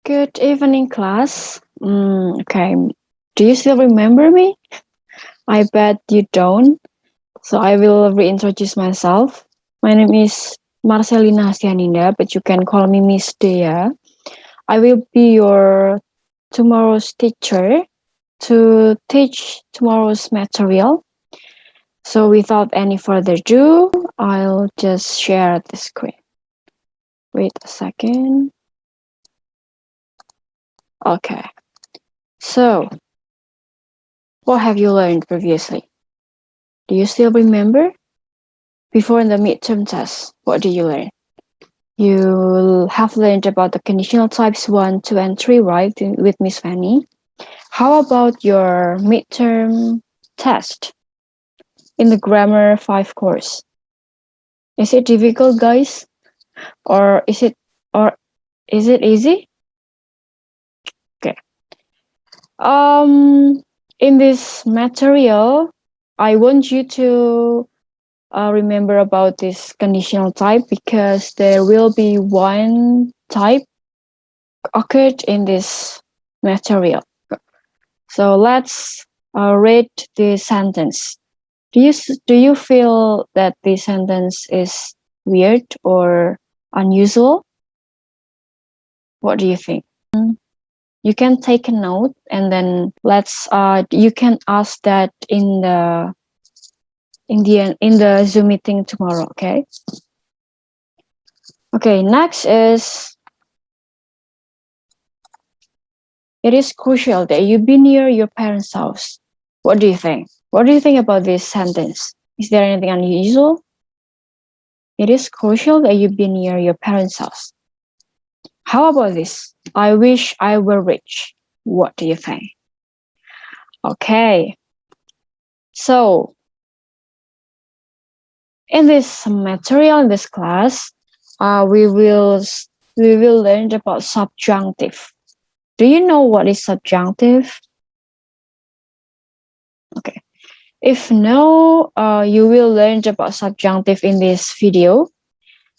Good evening, class. Okay, do you still remember me? I bet you don't. So I will reintroduce myself. My name is Marcelina Sianinda, but you can call me Miss Dea. I will be your tomorrow's teacher to teach tomorrow's material. So without any further ado, I'll just share the screen. Wait a second. Okay. So, what have you learned previously? Do you still remember? Before the midterm test, what do you learn? You have learned about the conditional types 1, 2, and 3, right, with Miss Fanny? How about your midterm test in the Grammar 5 course? Is it difficult, guys? Or is it easy? Okay. In this material, I want you to remember about this conditional type because there will be one type occurred in this material. So let's read the sentence. Do you feel that the sentence is weird or unusual? What do you think? You can take a note and then you can ask that in the Zoom meeting tomorrow, okay? Okay, next is it is crucial that you be near your parents' house. What do you think? What do you think about this sentence? Is there anything unusual? It is crucial that you be near your parents' house. How about this? I wish I were rich. What do you think? Okay. So, in this material, in this class, we will learn about subjunctive. Do you know what is subjunctive? Okay. If no, you will learn about subjunctive in this video.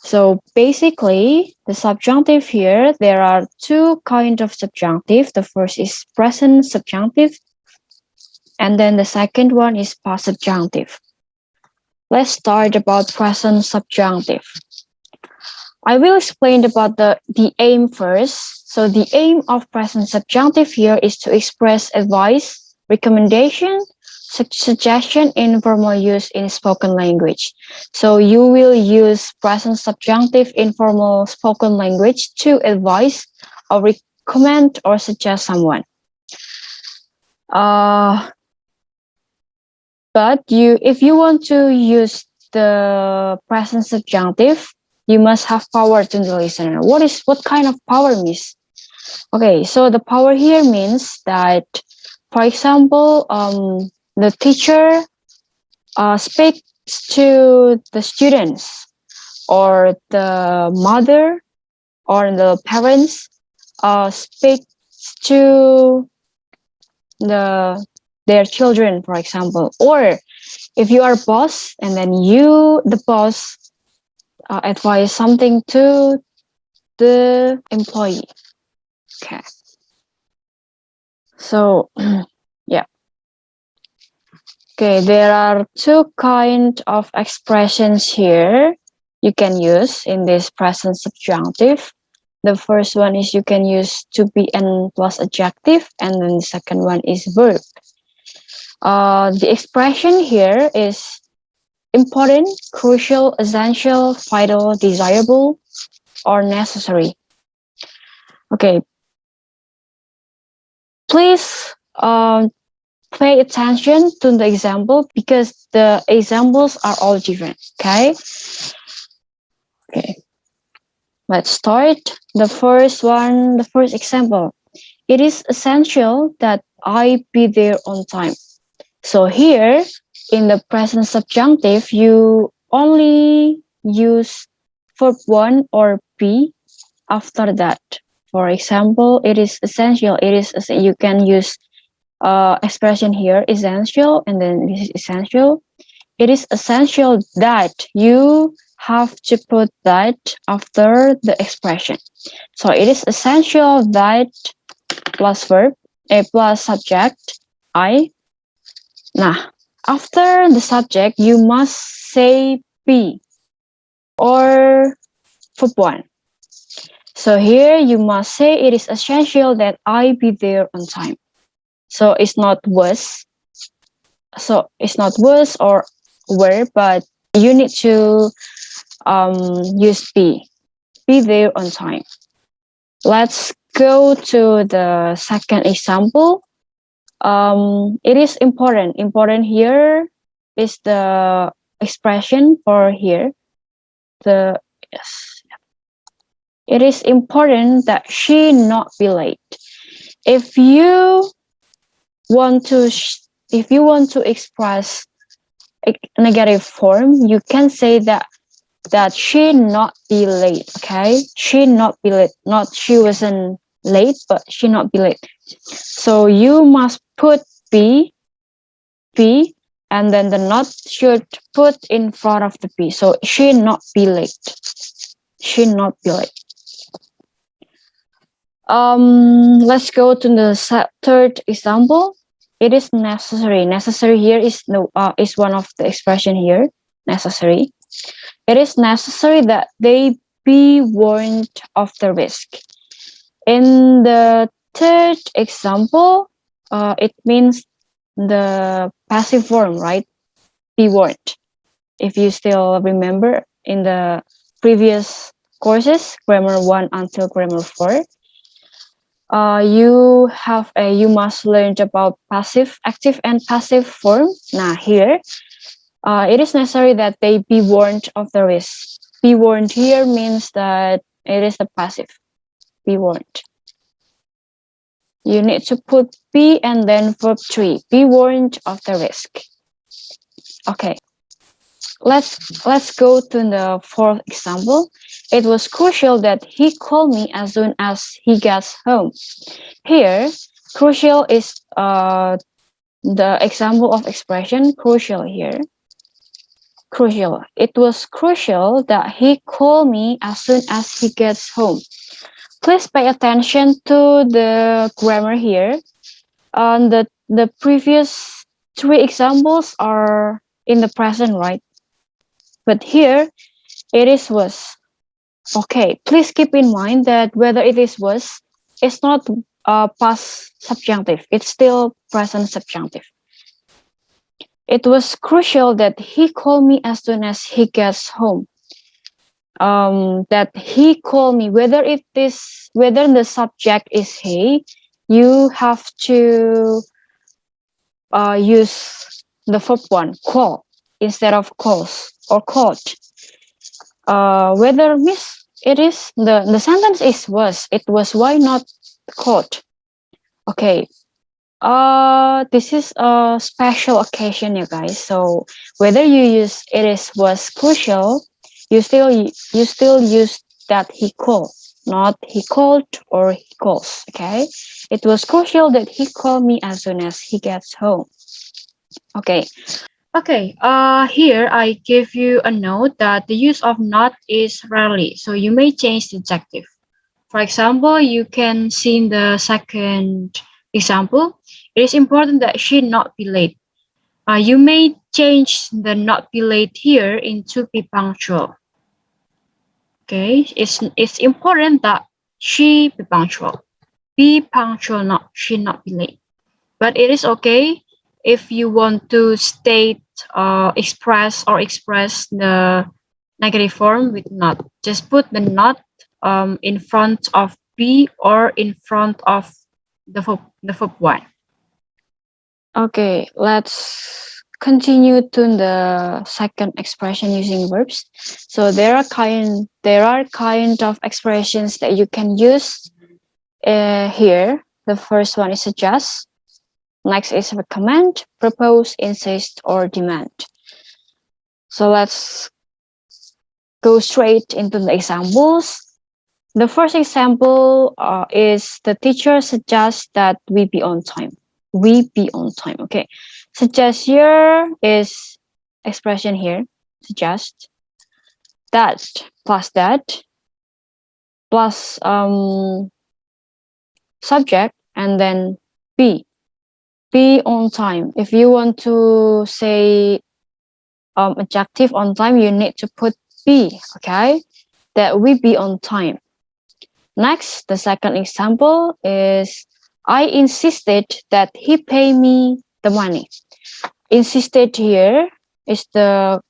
So basically, the subjunctive here, there are two kinds of subjunctive. The first is present subjunctive, and then the second one is past subjunctive. Let's start about present subjunctive. I will explain about the aim first. So the aim of present subjunctive here is to express advice, recommendation, suggestion in formal use in spoken language. So you will use present subjunctive in formal spoken language to advise or recommend or suggest someone. But if you want to use the present subjunctive, you must have power to the listener. What kind of power means? Okay, so the power here means that, for example, the teacher speaks to the students, or the mother or the parents speaks to their children, for example. Or if you are boss and then the boss, advise something to the employee. Okay. So, yeah. Okay, there are two kinds of expressions here you can use in this present subjunctive. The first one is you can use to be and plus adjective, and then the second one is verb. The expression here is important, crucial, essential, vital, desirable, or necessary. Okay. Please pay attention to the example because the examples are all different. Okay. Let's start. The first example. It is essential that I be there on time. So here, in the present subjunctive, you only use verb 1 or be after that. For example, it is essential. You can use expression here, essential, and then this is essential. It is essential that you have to put that after the expression. So it is essential that plus verb, a plus subject, I. Nah, after the subject, you must say be or verb one. So here you must say it is essential that I be there on time. So it's not was. So it's not was or were, but you need to use be. Be there on time. Let's go to the second example. It is important. Important here is the expression for here. The yes. It is important that she not be late. If you want to, if you want to express a negative form, you can say that she not be late. Okay, she not be late. Not she wasn't late, but she not be late. So you must put be, and then the not should put in front of the be. So she not be late. She not be late. Let's go to the third example. It is necessary. Necessary here is no is one of the expression here. Necessary. It is necessary that they be warned of the risk. In the third example, it means the passive form, right? Be warned. If you still remember in the previous courses, grammar 1 until grammar 4, you must learn about passive, active, and passive form. Now here, it is necessary that they be warned of the risk. Be warned here means that it is the passive. Be warned. You need to put be and then verb 3. Be warned of the risk. Okay. Let's go to the fourth example. It was crucial that he called me as soon as he gets home. Here, crucial is the example of expression crucial here. Crucial. It was crucial that he called me as soon as he gets home. Please pay attention to the grammar here. The previous three examples are in the present, right? But here it is was. Okay, please keep in mind that whether it is was, it's not past subjunctive. It's still present subjunctive. It was crucial that he called me as soon as he gets home. That he called me, whether the subject is he, you have to use the verb one, call, instead of calls or called. Whether miss it is the sentence is was, it was, why not called? Okay. This is a special occasion, you guys. So whether you use it is was crucial, you still use that he called, not he called or he calls. Okay, it was crucial that he called me as soon as he gets home. Okay. Okay, here I give you a note that the use of not is rarely, so you may change the adjective. For example, you can see in the second example, it is important that she not be late. You may change the not be late here into be punctual. Okay, it's important that she be punctual. Be punctual, not she not be late. But it is okay if you want to state express the negative form with not. Just put the not in front of be or in front of the verb one. Okay, let's continue to the second expression using verbs. So there are kind of expressions that you can use here. The first one is suggest. Next is recommend, propose, insist, or demand. So let's go straight into the examples. The first example is the teacher suggests that we be on time. We be on time. Okay. Suggest here is expression here. Suggest. that plus subject, and then be on time. If you want to say adjective on time, you need to put be. Okay, that we be on time. Next, the second example is I insisted that he pay me the money. Insisted here is the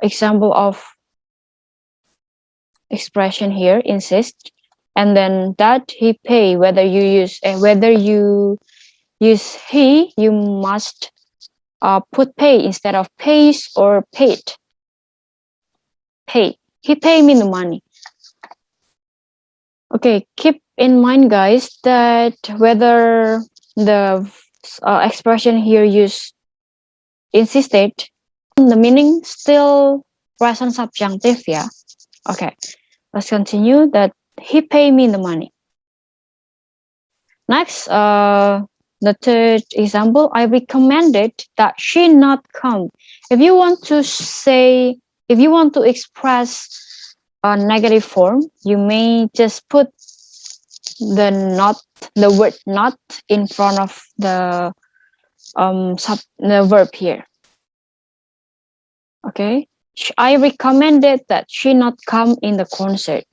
example of expression here, insist, and then that he pay. Whether you use he, you must put pay instead of pays or paid. Pay. He pay me the money. Okay, keep in mind, guys, that whether the expression here use insisted, the meaning still present subjunctive, yeah. Okay, let's continue. That he pay me the money. Next, the third example, I recommended that she not come. If you want to say, if you want to express a negative form, you may just put the not, the word not in front of the the verb here. Okay, I recommended that she not come in the concert.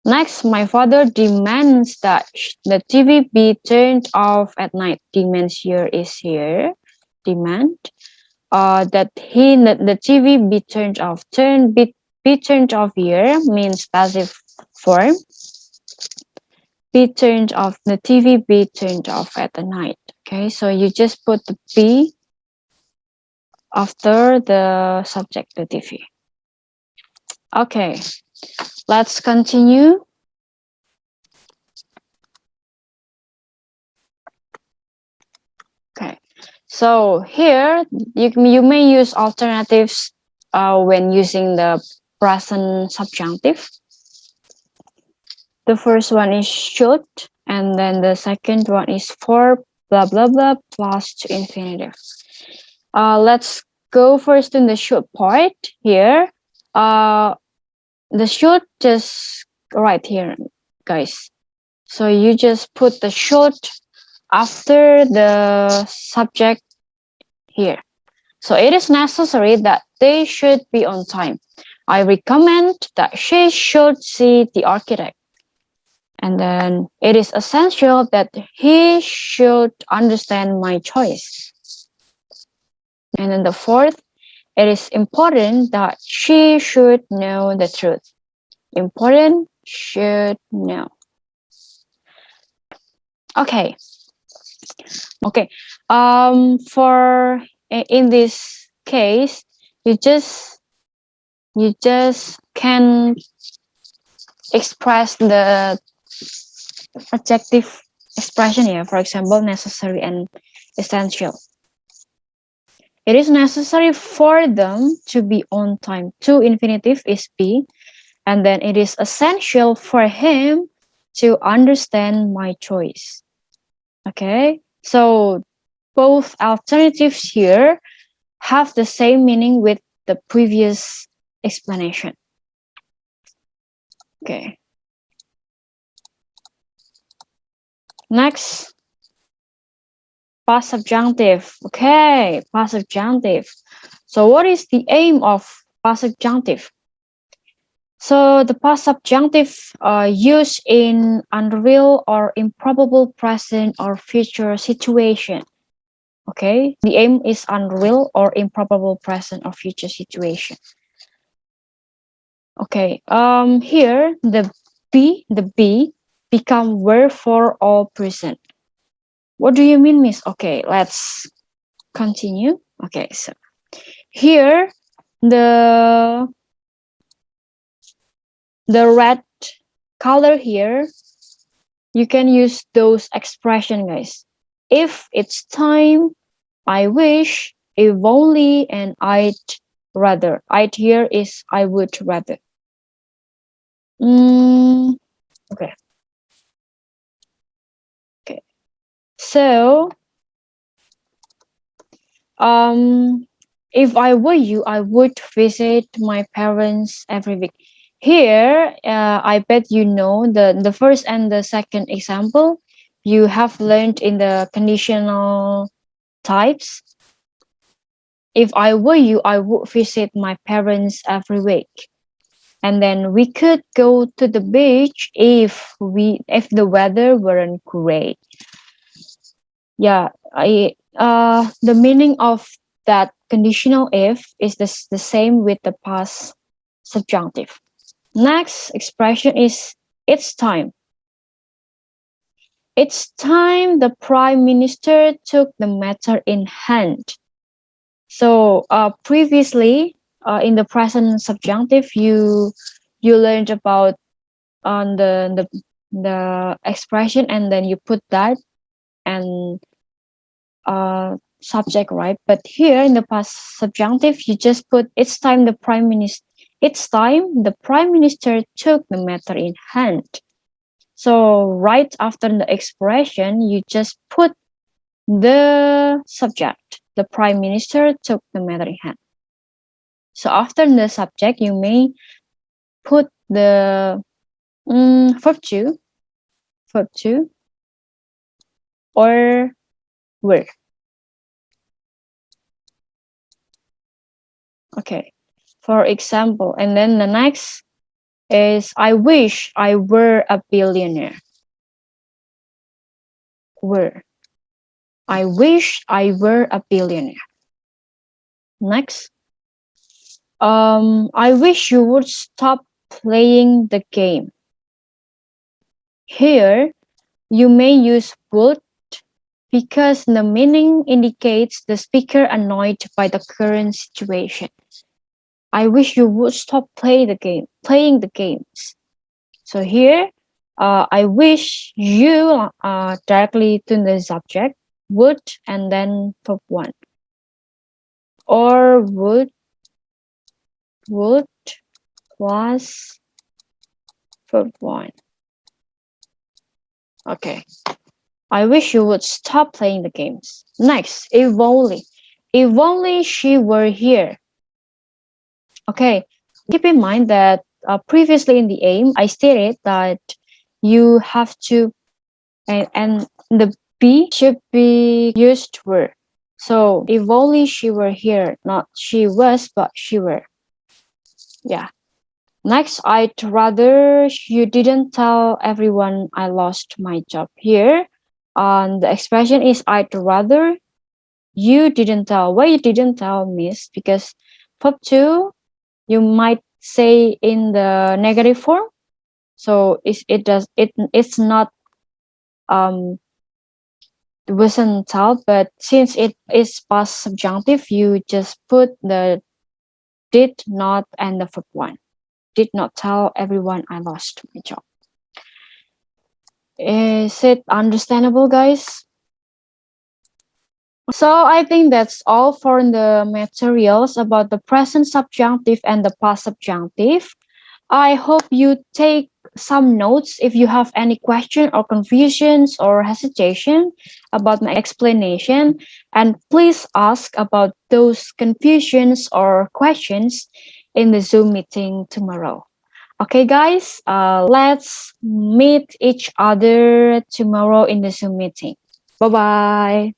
Next, my father demands that the TV be turned off at night. Demands here is here. Demand. That the TV be turned off. Be turned off here means passive form. Be turned off. The TV be turned off at the night. Okay, so you just put the be after the subject, the TV. Okay, let's continue. Okay, so here you may use alternatives when using the present subjunctive. The first one is should, and then the second one is for blah blah blah plus to infinitive. Let's go first in the should part here. The should just right here, guys. So you just put the should after the subject here. So it is necessary that they should be on time. I recommend that she should see the architect. And then it is essential that he should understand my choice. And then the fourth, it is important that she should know the truth. Important, should know. Okay. Okay. For in this case, you just can express the adjective expression here. For example, necessary and essential. It is necessary for them to be on time. To infinitive is be, and then it is essential for him to understand my choice. Okay, so both alternatives here have the same meaning with the previous explanation. Okay. Next, past subjunctive. Okay, past subjunctive. So what is the aim of past subjunctive? So the past subjunctive used in unreal or improbable present or future situation. Okay, the aim is unreal or improbable present or future situation. Okay, here the be become verb for all present. What do you mean, Miss? Okay, let's continue. Okay, so here the red color here, you can use those expression, guys. If it's time, I wish, if only, and I'd rather. I'd here is I would rather. Okay. Okay. So If I were you, I would visit my parents every week. Here, I bet you know the first and the second example you have learned in the conditional types. If I were you, I would visit my parents every week. And then we could go to the beach if the weather weren't great. Yeah, the meaning of that conditional if is the same with the past subjunctive. Next expression is it's time. It's time the prime minister took the matter in hand. So previously, in the present subjunctive, you learned about on the expression, and then you put that and subject, right? But here in the past subjunctive, you just put it's time the prime minister. It's time the prime minister took the matter in hand. So right after the expression, you just put the subject. The prime minister took the matter in hand. So after the subject, you may put the verb to, or were. Okay. For example, and then the next is I wish I were a billionaire. Were. I wish I were a billionaire. Next. I wish you would stop playing the game. Here, you may use would because the meaning indicates the speaker annoyed by the current situation. I wish you would stop playing the games. So here, I wish you directly to the subject would and then verb one, or would plus verb one. Okay. I wish you would stop playing the games. Next, if only. If only she were here. Okay, keep in mind that previously in the aim, I stated that you have to, and the be should be used were. So if only she were here, not she was, but she were. Yeah. Next, I'd rather you didn't tell everyone I lost my job. Here, the expression is I'd rather you didn't tell. Why you didn't tell, miss? Because verb two, you might say in the negative form. So it's not wasn't tell, but since it is past subjunctive, you just put the did not and the verb one. Did not tell everyone I lost my job. Is it understandable, guys? So I think that's all for the materials about the present subjunctive and the past subjunctive. I hope you take some notes if you have any question or confusions or hesitation about my explanation, and please ask about those confusions or questions in the Zoom meeting tomorrow. Okay, guys, let's meet each other tomorrow in the Zoom meeting. Bye bye.